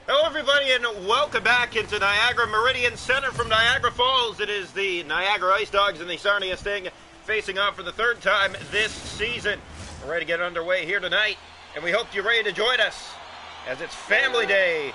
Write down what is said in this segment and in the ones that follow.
Hello, everybody, and welcome back into Niagara Meridian Center from Niagara Falls. It is the Niagara Ice Dogs and the Sarnia Sting facing off for the third time this season. We're ready to get underway here tonight, and we hope you're ready to join us as it's Family Day.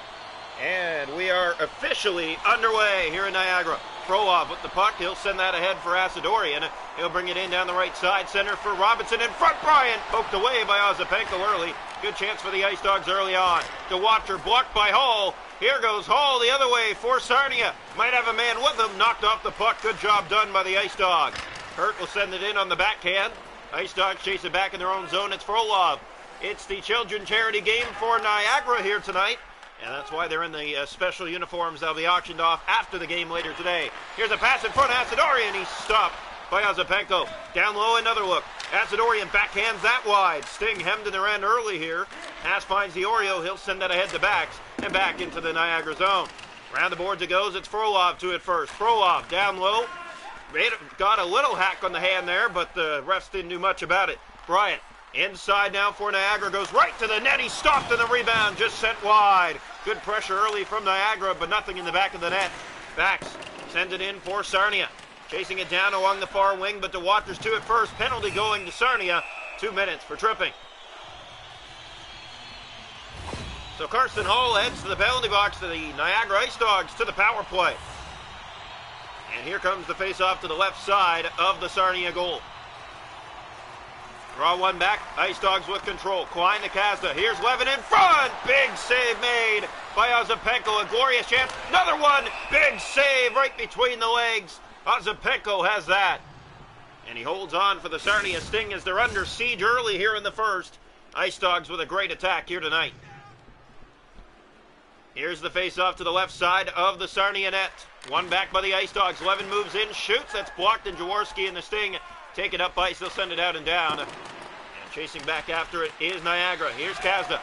And we are officially underway here in Niagara. Frolov with the puck. He'll send that ahead for Asadorian. He'll bring it in down the right side. Center for Robinson. In front, Bryant. Poked away by Ozapenko early. Good chance for the Ice Dogs early on. The Watcher blocked by Hall. Here goes Hall the other way for Sarnia. Might have a man with him. Knocked off the puck. Good job done by the Ice Dogs. Hurt will send it in on the backhand. Ice Dogs chase it back in their own zone. It's Frolov. It's the Children's Charity game for Niagara here tonight. And that's why they're in the special uniforms. They'll be auctioned off after the game later today. Here's a pass in front of Asadorian. He's stopped by Ozapenko. Down low, another look. Asadorian backhands that wide. Sting hemmed in their end early here. Pass finds the Oreo. He'll send that ahead to backs and back into the Niagara zone. Around the boards it goes. It's Frolov to it first. Frolov down low. Got a little hack on the hand there, but the refs didn't do much about it. Bryant inside now for Niagara. Goes right to the net. He stopped in the rebound. Just sent wide. Good pressure early from Niagara, but nothing in the back of the net. Backs sends it in for Sarnia. Chasing it down along the far wing, but the Watchers to it first. Penalty going to Sarnia. 2 minutes for tripping. So Carson Hall heads to the penalty box to the Niagara Ice Dogs to the power play. And here comes the face-off to the left side of the Sarnia goal. Draw one back. Ice Dogs with control. Klein to Kazda. Here's Levin in front. Big save made by Ozapenko. A glorious chance. Another one. Big save right between the legs. Ozapenko has that. And he holds on for the Sarnia Sting as they're under siege early here in the first. Ice Dogs with a great attack here tonight. Here's the face-off to the left side of the Sarnia net. One back by the Ice Dogs. Levin moves in, shoots. That's blocked, and Jaworski and the Sting take it up ice. They'll send it out and down. And chasing back after it is Niagara. Here's Kazda.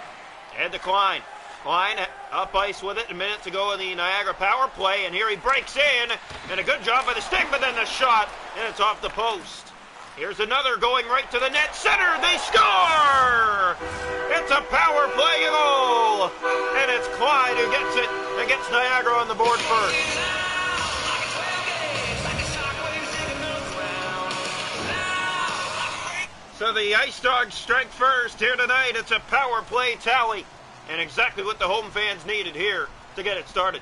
Head to Klein. Klein up ice with it. A minute to go in the Niagara power play. And here he breaks in. And a good job by the Sting, but then the shot. And it's off the post. Here's another going right to the net. Center. They score! It's a power play goal. And it's Klein who gets it and gets Niagara on the board first. So the Ice Dogs strike first here tonight. It's a power play tally. And exactly what the home fans needed here to get it started.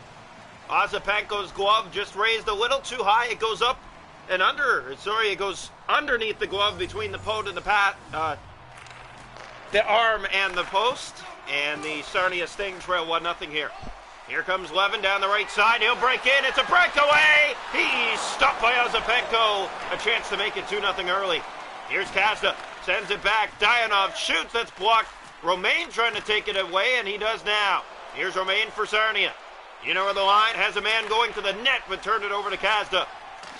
Ozapenko's glove just raised a little too high. It goes up and under. Sorry, it goes underneath the glove between the post and the arm and the post. And the Sarnia Sting trail 1-0 here. Here comes Levin down the right side. He'll break in. It's a breakaway. He's stopped by Ozapenko. A chance to make it 2-0 early. Here's Kazda. Sends it back. Dayanov shoots. That's blocked. Romain trying to take it away, and he does now. Here's Romain for Sarnia. You know where the line has a man going to the net, but turned it over to Kazda.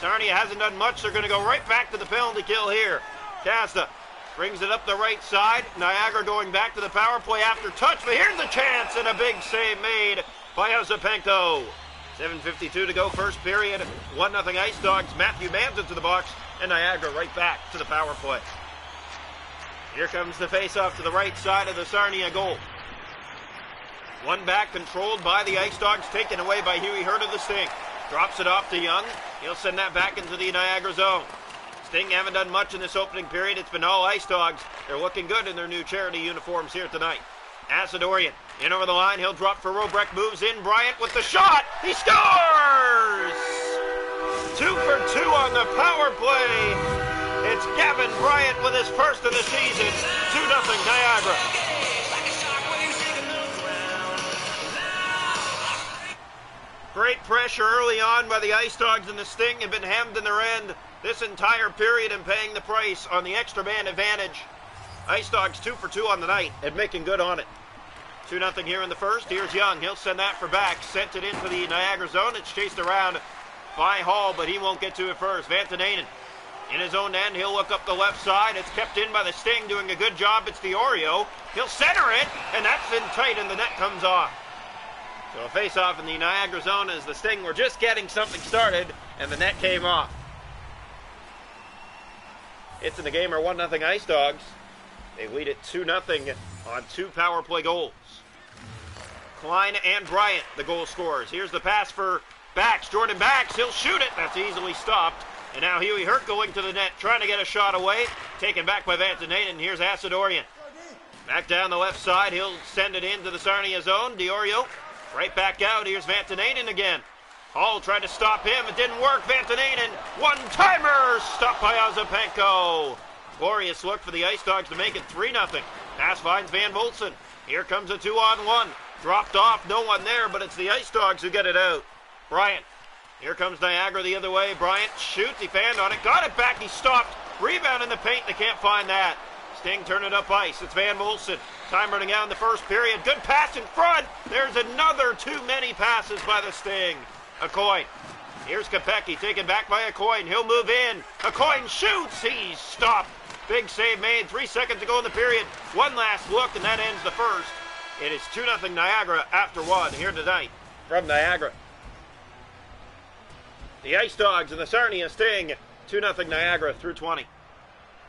Sarnia hasn't done much. They're going to go right back to the penalty kill here. Kazda brings it up the right side. Niagara going back to the power play after touch, but here's the chance, and a big save made by Ozapenko. 7:52 to go, first period. 1-0 Ice Dogs. Matthew Mans into the box, and Niagara right back to the power play. Here comes the face-off to the right side of the Sarnia goal. One back, controlled by the Ice Dogs, taken away by Huey Hurt of the Sting. Drops it off to Young. He'll send that back into the Niagara zone. Sting haven't done much in this opening period. It's been all Ice Dogs. They're looking good in their new charity uniforms here tonight. Asadorian in over the line. He'll drop for Robrecht. Moves in. Bryant with the shot. He scores! 2 for 2 on the power play. It's Gavin Bryant with his first of the season. 2-0 Niagara. Great pressure early on by the Ice Dogs, and the Sting have been hemmed in their end this entire period and paying the price on the extra man advantage. Ice Dogs 2 for 2 on the night and making good on it. 2-0 here in the first. Here's Young. He'll send that for back. Sent it into the Niagara zone. It's chased around by Hall, but he won't get to it first. Vantanainen in his own end. He'll look up the left side. It's kept in by the Sting, doing a good job. It's the Oreo. He'll center it, and that's in tight, and the net comes off. So a face-off in the Niagara zone as the Sting were just getting something started, and the net came off. It's in the game are 1-0 Ice Dogs. They lead it 2-0 on 2 power play goals. Klein and Bryant, the goal scorers. Here's the pass for Bax. Jordan Bax, he'll shoot it. That's easily stopped. And now Huey Hurt going to the net, trying to get a shot away. Taken back by Vantanainen. Here's Asadorian. Back down the left side. He'll send it into the Sarnia zone. Diorio right back out. Here's Vantanainen again. Hall tried to stop him. It didn't work. Vantanainen, one-timer, stopped by Ozapenko. Glorious look for the Ice Dogs to make it 3-0. Pass finds Van Voltsen. Here comes a 2-on-1. Dropped off, no one there, but it's the Ice Dogs who get it out. Bryant. Here comes Niagara the other way. Bryant shoots, he fanned on it, got it back, he stopped. Rebound in the paint, they can't find that. Sting turn it up ice. It's Van Voltsen. Time running out in the first period. Good pass in front. There's another too many passes by the Sting. Aucoin. Here's Kopecky taken back by Aucoin. He'll move in. Aucoin shoots. He's stopped. Big save made. 3 seconds to go in the period. One last look, and that ends the first. It is 2-0 Niagara after one here tonight from Niagara. The Ice Dogs and the Sarnia Sting. 2-0 Niagara through 20.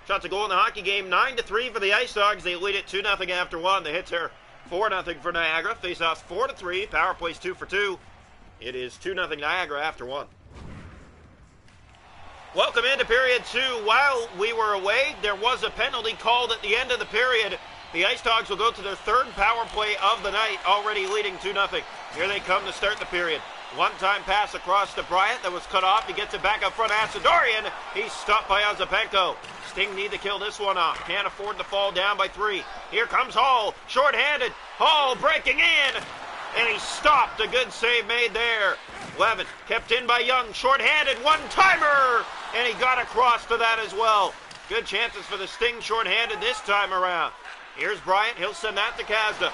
Shots a goal in the hockey game. 9-3 for the Ice Dogs. They lead it 2-0 after one. The hits are 4-0 for Niagara. Face-offs 4-3. Power plays 2 for 2. It is 2-0 Niagara after one. Welcome into period 2. While we were away, there was a penalty called at the end of the period. The Ice Dogs will go to their third power play of the night, already leading 2-0. Here they come to start the period. One-time pass across to Bryant that was cut off. He gets it back up front. Asadorian. He's stopped by Ozapenko. Sting need to kill this one off. Can't afford to fall down by 3. Here comes Hall. Short-handed. Hall breaking in. And he stopped. A good save made there. Levin kept in by Young. Short-handed. One-timer. And he got across to that as well. Good chances for the Sting short-handed this time around. Here's Bryant. He'll send that to Kazda.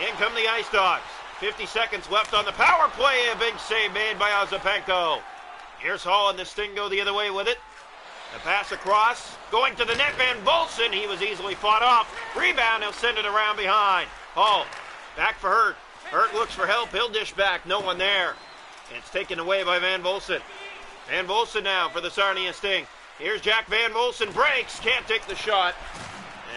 In come the Ice Dogs. 50 seconds left on the power play. A big save made by Ozapenko. Here's Hall and the Sting go the other way with it. The pass across. Going to the net. Van Voltsen. He was easily fought off. Rebound. He'll send it around behind. Hall. Back for Hurt. Hurt looks for help. He'll dish back. No one there. It's taken away by Van Voltsen. Van Voltsen now for the Sarnia Sting. Here's Jack Van Voltsen. Breaks. Can't take the shot.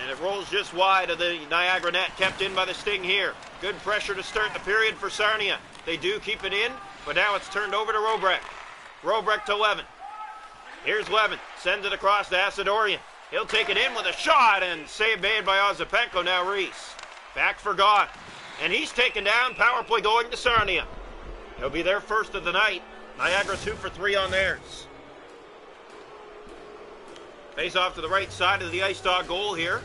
And it rolls just wide of the Niagara net. Kept in by the Sting here. Good pressure to start the period for Sarnia. They do keep it in, but now it's turned over to Robrecht. Robrecht to Levin. Here's Levin. Sends it across to Asadorian. He'll take it in with a shot, and save made by Ozapenko. Now Reese. Back for Gaunt. And he's taken down. Power play going to Sarnia. He'll be their first of the night. Niagara 2 for 3 on theirs. Face off to the right side of the Ice Dog goal here.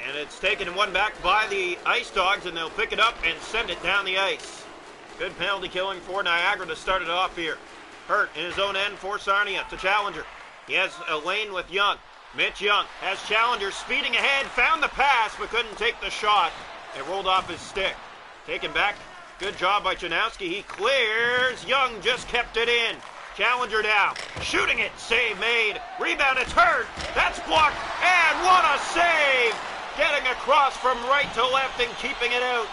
And it's taken one back by the Ice Dogs, and they'll pick it up and send it down the ice. Good penalty killing for Niagara to start it off here. Hurt in his own end for Sarnia to Challenger. He has a lane with Young. Mitch Young has Challenger speeding ahead, found the pass, but couldn't take the shot. It rolled off his stick. Taken back. Good job by Janowski. He clears. Young just kept it in. Challenger down. Shooting it. Save made. Rebound. It's Hurt. That's blocked. And what a save! Getting across from right to left and keeping it out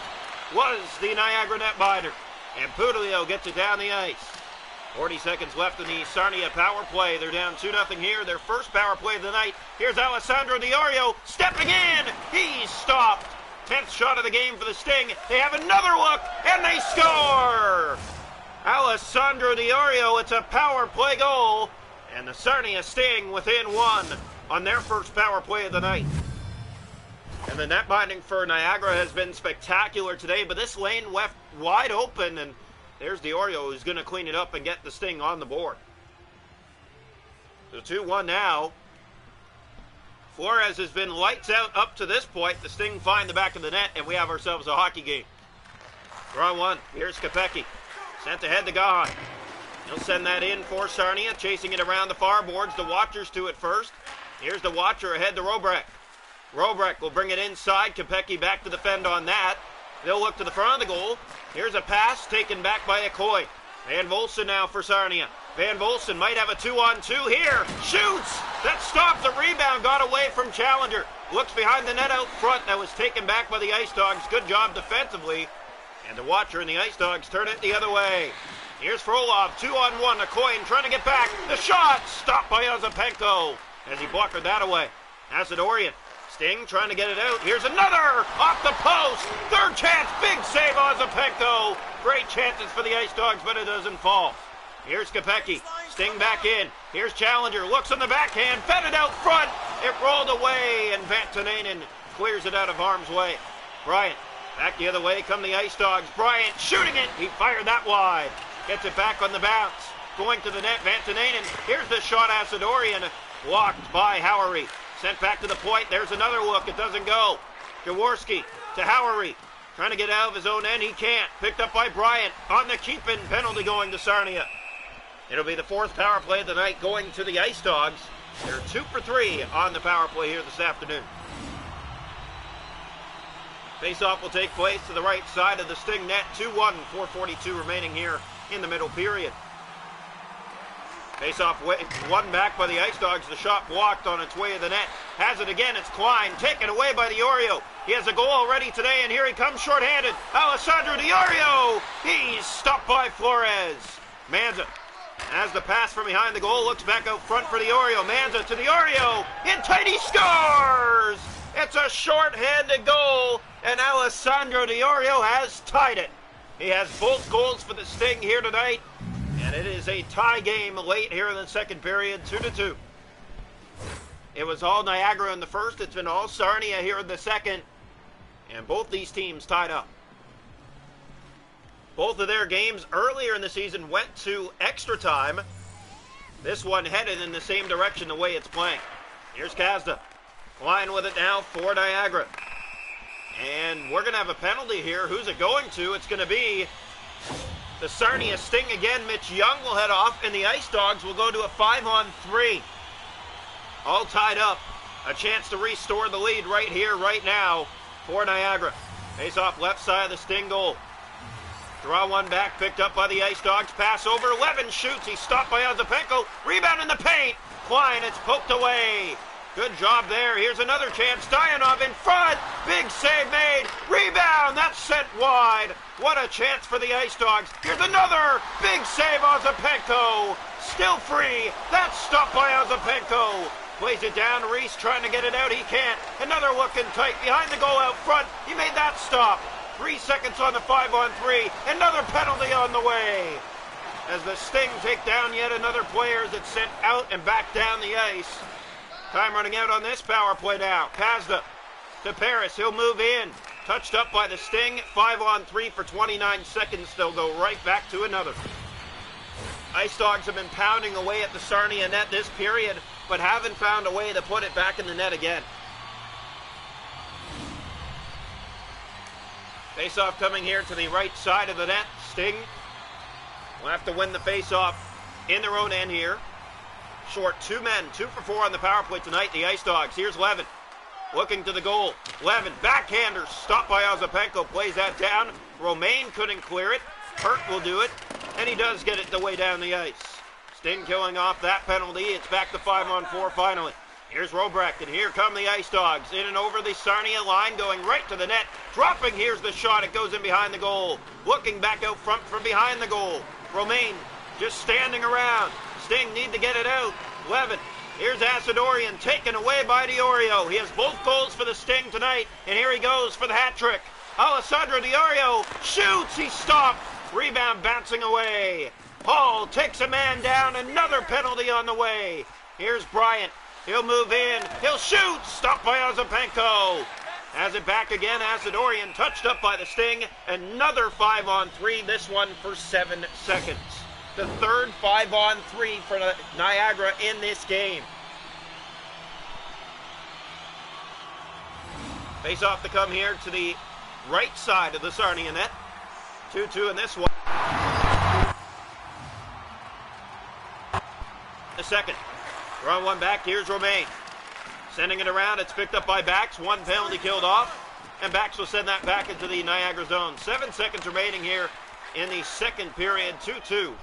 was the Niagara netminder. And Pudilio gets it down the ice. 40 seconds left in the Sarnia power play. They're down 2-0 here. Their first power play of the night. Here's Alessandro Diorio stepping in. He's stopped. 10th shot of the game for the Sting. They have another look, and they score! Alessandro Diorio, it's a power play goal. And the Sarnia Sting within 1 on their first power play of the night. And the net binding for Niagara has been spectacular today, but this lane left wide open, and there's Diorio who's going to clean it up and get the Sting on the board. So 2-1 now. Flores has been lights out up to this point. The Sting find the back of the net, and we have ourselves a hockey game. Draw one. Here's Kopecky. Sent ahead to Gahan. He'll send that in for Sarnia, chasing it around the far boards. The Watchers to it first. Here's the Watcher ahead to Robrecht. Robrecht will bring it inside. Kopecky back to defend on that. They'll look to the front of the goal. Here's a pass taken back by Aucoin. Van Voltsen now for Sarnia. Van Voltsen might have a 2-on-2 here. Shoots! That stopped the rebound. Got away from Challenger. Looks behind the net out front. That was taken back by the Ice Dogs. Good job defensively. And the Watcher and the Ice Dogs turn it the other way. Here's Frolov. 2-on-1. Aucoin trying to get back. The shot! Stopped by Ozapenko as he blocked that away. Asadorian Sting trying to get it out. Here's another off the post. Third chance. Big save, Ozapenko. Great chances for the Ice Dogs, but it doesn't fall. Here's Kopecky. Sting back in. Here's Challenger. Looks on the backhand. Fed it out front. It rolled away, and Vantanainen clears it out of harm's way. Bryant back the other way. Come the Ice Dogs. Bryant shooting it. He fired that wide. Gets it back on the bounce. Going to the net. Vantanainen. Here's the shot. Asadorian. Blocked by Howery. Sent back to the point. There's another look. It doesn't go. Jaworski to Howery. Trying to get out of his own end. He can't. Picked up by Bryant. On the keep-in penalty going to Sarnia. It'll be the fourth power play of the night going to the Ice Dogs. They're 2 for 3 on the power play here this afternoon. Face-off will take place to the right side of the Sting net. 2-1. 4:42 remaining here in the middle period. Face-off won back by the Ice Dogs. The shot blocked on its way to the net. Has it again. It's Klein. Taken away by the Oreo. He has a goal already today, and here he comes shorthanded. Alessandro Di Orio. He's stopped by Flores. Manza has the pass from behind the goal. Looks back out front for the Oreo. Manza to the Oreo. In tight, he scores! It's a shorthanded goal, and Alessandro Di Orio has tied it. He has both goals for the Sting here tonight. And it is a tie game late here in the second period, 2-2. It was all Niagara in the first. It's been all Sarnia here in the second. And both these teams tied up. Both of their games earlier in the season went to extra time. This one headed in the same direction the way it's playing. Here's Kazda. Line with it now for Niagara. And we're going to have a penalty here. Who's it going to? It's going to be the Sarnia Sting again. Mitch Young will head off, and the Ice Dogs will go to a 5-on-3. All tied up. A chance to restore the lead right here, right now for Niagara. Face off left side of the Sting goal. Draw one back, picked up by the Ice Dogs. Pass over. Levin shoots. He's stopped by Ozapenko. Rebound in the paint. Klein, it's poked away. Good job there. Here's another chance. Stoyanov in front. Big save made. Rebound. That's sent wide. What a chance for the Ice Dogs. Here's another. Big save, Ozapenko. Still free. That's stopped by Ozapenko. Plays it down. Reese trying to get it out. He can't. Another looking tight. Behind the goal out front. He made that stop. 3 seconds on the 5-on-3. Another penalty on the way. As the Sting take down yet another player that's sent out and back down the ice. Time running out on this power play now. Kazda to Paris. He'll move in. Touched up by the Sting. 5-on-3 for 29 seconds. They'll go right back to another. Ice Dogs have been pounding away at the Sarnia net this period, but haven't found a way to put it back in the net again. Face-off coming here to the right side of the net. Sting will have to win the face-off in their own end here. Short 2 men, 2 for 4 on the power play tonight, the Ice Dogs. Here's Levin, looking to the goal. Levin, backhander, stopped by Ozapenko, plays that down. Romaine couldn't clear it. Hurt will do it, and he does get it the way down the ice. Sting killing off that penalty. It's back to 5-on-4 finally. Here's Robrecht, and here come the Ice Dogs. In and over the Sarnia line, going right to the net. Dropping, here's the shot. It goes in behind the goal. Looking back out front from behind the goal. Romaine just standing around. Sting need to get it out. Levin. Here's Asadorian taken away by Di Orio. He has both goals for the Sting tonight, and here he goes for the hat trick. Alessandro Di Orio shoots. He's stopped. Rebound bouncing away. Hall takes a man down. Another penalty on the way. Here's Bryant. He'll move in. He'll shoot. Stopped by Ozapenko. Has it back again. Asadorian touched up by the Sting. Another 5-on-3. This one for 7 seconds. The third 5-on-3 for Niagara in this game. Face off to come here to the right side of the Sarnia net. 2-2 in this one. The second. Draw one back. Here's Romaine. Sending it around. It's picked up by Bax. One penalty killed off. And Bax will send that back into the Niagara zone. 7 seconds remaining here in the second period. 2-2.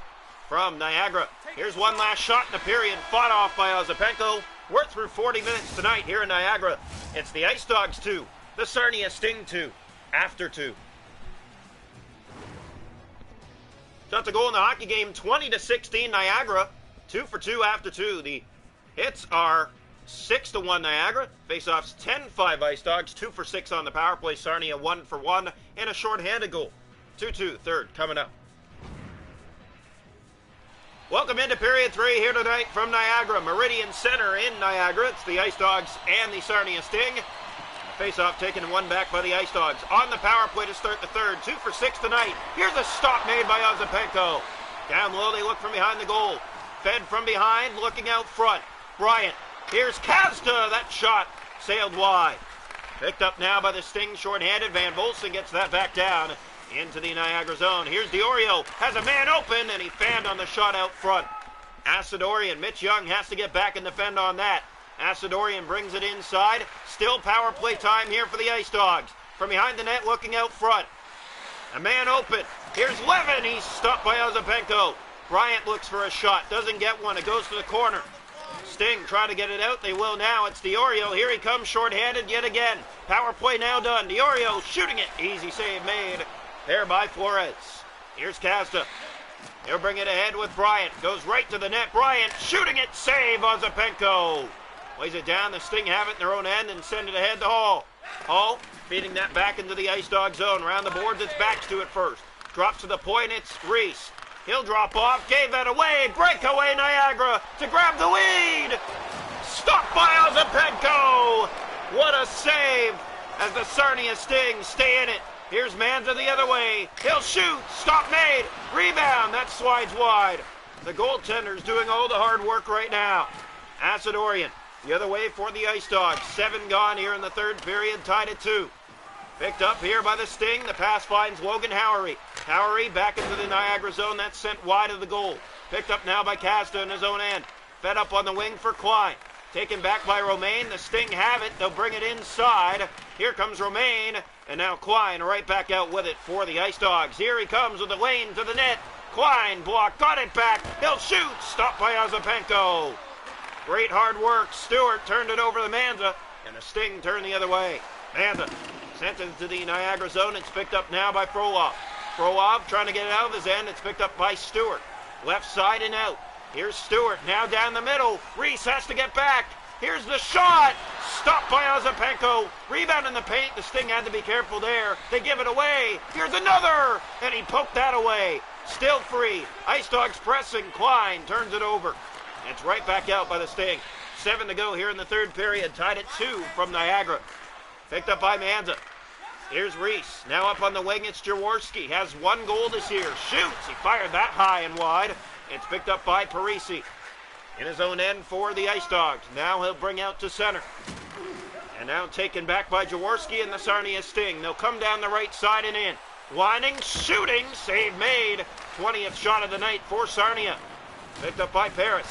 From Niagara. Here's one last shot in the period, fought off by Ozapenko. We're through 40 minutes tonight here in Niagara. It's the Ice Dogs 2, the Sarnia Sting 2, after 2. Shot to goal in the hockey game, 20-16 Niagara, 2 for 2 after 2. The hits are 6-1 Niagara. Faceoffs 10-5 Ice Dogs. 2 for 6 on the power play. Sarnia 1 for 1 and a shorthanded goal. 2-2 third coming up. Welcome into period 3 here tonight from Niagara. Meridian Center in Niagara. It's the Ice Dogs and the Sarnia Sting. Faceoff taken 1 back by the Ice Dogs. On the power play to start the third. 2 for 6 tonight. Here's a stop made by Ozapenko. Down low, they look from behind the goal. Fed from behind, looking out front. Bryant. Here's Kazda. That shot sailed wide. Picked up now by the Sting, shorthanded. Van Volsen gets that back down into the Niagara zone. Here's Diorio. Has a man open, and he fanned on the shot out front. Acidorian. Mitch Young has to get back and defend on that. Acidorian brings it inside. Still power play time here for the Ice Dogs. From behind the net, looking out front. A man open. Here's Levin. He's stopped by Ozapenko. Bryant looks for a shot. Doesn't get one. It goes to the corner. Sting try to get it out. They will now. It's Diorio. Here he comes shorthanded yet again. Power play now done. Diorio shooting it. Easy save made there by Flores. Here's Kazda. He'll bring it ahead with Bryant. Goes right to the net. Bryant shooting it. Save Ozapenko. Lays it down. The Sting have it in their own end and send it ahead to Hall. Hall feeding that back into the Ice Dog zone. Around the boards, it's backs to it first. Drops to the point. It's Reese. He'll drop off. Gave that away. Breakaway Niagara to grab the lead. Stopped by Ozapenko. What a save as the Sarnia Sting stay in it. Here's Manza the other way. He'll shoot. Stop made. Rebound. That slides wide. The goaltender's doing all the hard work right now. Acidorian the other way for the Ice Dogs. 7 gone here in the third period. Tied at 2. Picked up here by the Sting. The pass finds Logan Howery. Howery back into the Niagara zone. That's sent wide of the goal. Picked up now by Kazda in his own end. Fed up on the wing for Klein. Taken back by Romaine. The Sting have it. They'll bring it inside. Here comes Romaine. And now Klein right back out with it for the Ice Dogs. Here he comes with the lane to the net. Klein blocked. Got it back. He'll shoot. Stopped by Ozapenko. Great hard work. Stewart turned it over to Manza. And the Sting turned the other way. Manza sent it to the Niagara zone. It's picked up now by Frolov. Frolov trying to get it out of his end. It's picked up by Stewart. Left side and out. Here's Stewart. Now down the middle. Reese has to get back. Here's the shot. Stopped by Ozapenko. Rebound in the paint. The Sting had to be careful there. They give it away. Here's another. And he poked that away. Still free. Ice Dogs pressing. Klein turns it over. It's right back out by the Sting. 7 to go here in the third period. Tied at 2 from Niagara. Picked up by Manza. Here's Reese. Now up on the wing, it's Jaworski. Has 1 goal this year. Shoots. He fired that high and wide. It's picked up by Parisi. In his own end for the Ice Dogs. Now he'll bring out to center. And now taken back by Jaworski and the Sarnia Sting. They'll come down the right side and in. Lining, shooting, save made. 20th shot of the night for Sarnia. Picked up by Paris.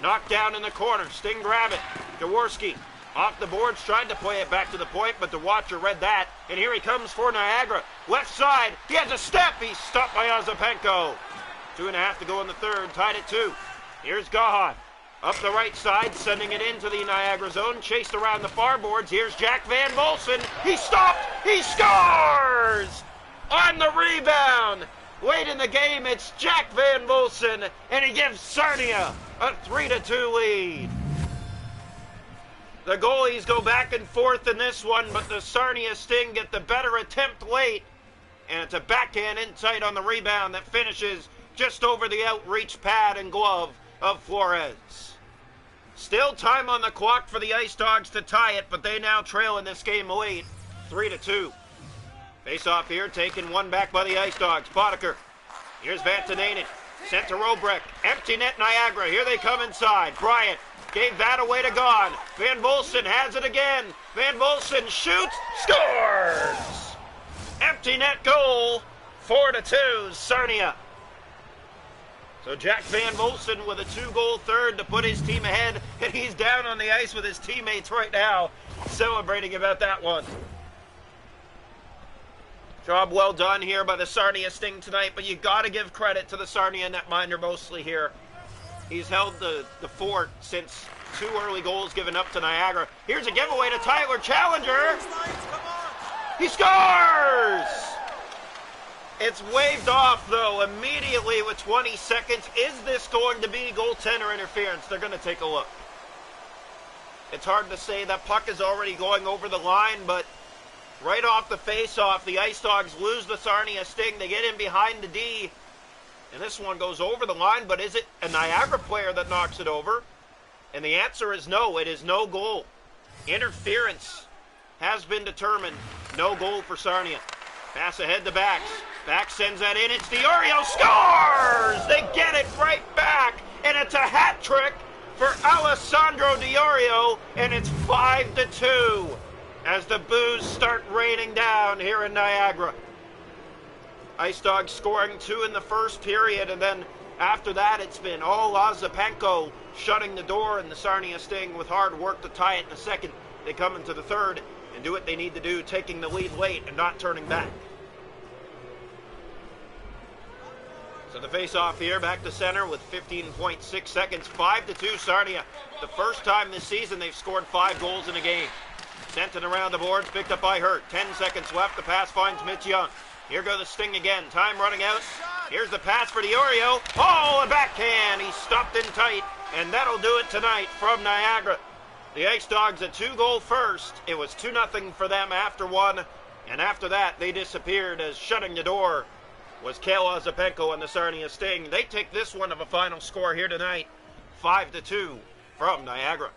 Knocked down in the corner. Sting grab it. Jaworski off the boards, tried to play it back to the point, but the watcher read that. And here he comes for Niagara. Left side. He has a step. He's stopped by Ozapenko. 2.5 to go in the third. Tied at 2. Here's Gahan. Up the right side, sending it into the Niagara zone. Chased around the far boards. Here's Jack Van Volsen. He stopped. He scores! On the rebound. Late in the game, it's Jack Van Volsen, and he gives Sarnia a 3-2 lead. The goalies go back and forth in this one, but the Sarnia Sting get the better attempt late. And it's a backhand inside on the rebound that finishes just over the outreach pad and glove of Flores. Still time on the clock for the Ice Dogs to tie it, but they now trail in this game late, 3-2. Face off here, taken 1 back by the Ice Dogs. Boddicker. Here's Vantanainen. Sent to Robrecht. Empty net Niagara. Here they come inside. Bryant gave that away to Gone. Van Volsen has it again. Van Volsen shoots. Scores! Empty net goal. 4-2, Sarnia. So Jack Van Volsen with a 2-goal third to put his team ahead. And he's down on the ice with his teammates right now, celebrating about that one. Job well done here by the Sarnia Sting tonight, but you got to give credit to the Sarnia netminder mostly here. He's held the fort since 2 early goals given up to Niagara. Here's a giveaway to Tyler Challenger. He scores! It's waved off, though, immediately with 20 seconds. Is this going to be goaltender interference? They're going to take a look. It's hard to say. That puck is already going over the line, but right off the face-off, the Ice Dogs lose the Sarnia Sting. They get in behind the D, and this one goes over the line, but is it a Niagara player that knocks it over? And the answer is no. It is no goal. Interference has been determined. No goal for Sarnia. Pass ahead to Bax. Bax sends that in. It's Diorio. Scores! They get it right back, and it's a hat trick for Alessandro Diorio, and it's 5-2 as the boos start raining down here in Niagara. Ice Dogs scoring 2 in the first period, and then after that it's been all Lazapenko shutting the door, and the Sarnia Sting with hard work to tie it in the second. They come into the third and do what they need to do, taking the lead late and not turning back. So the face-off here, back to center with 15.6 seconds, 5-2 Sarnia. The first time this season they've scored 5 goals in a game. Sent it around the boards, picked up by Hurt. 10 seconds left, the pass finds Mitch Young. Here go the Sting again, time running out. Here's the pass for Diorio. Oh, a backhand, he stopped in tight, and that'll do it tonight from Niagara. The Ice Dogs a 2-goal first. It was 2-0 for them after one, and after that they disappeared as shutting the door was Kale Lazapenko and the Sarnia Sting. They take this one of a final score here tonight, 5-2 from Niagara.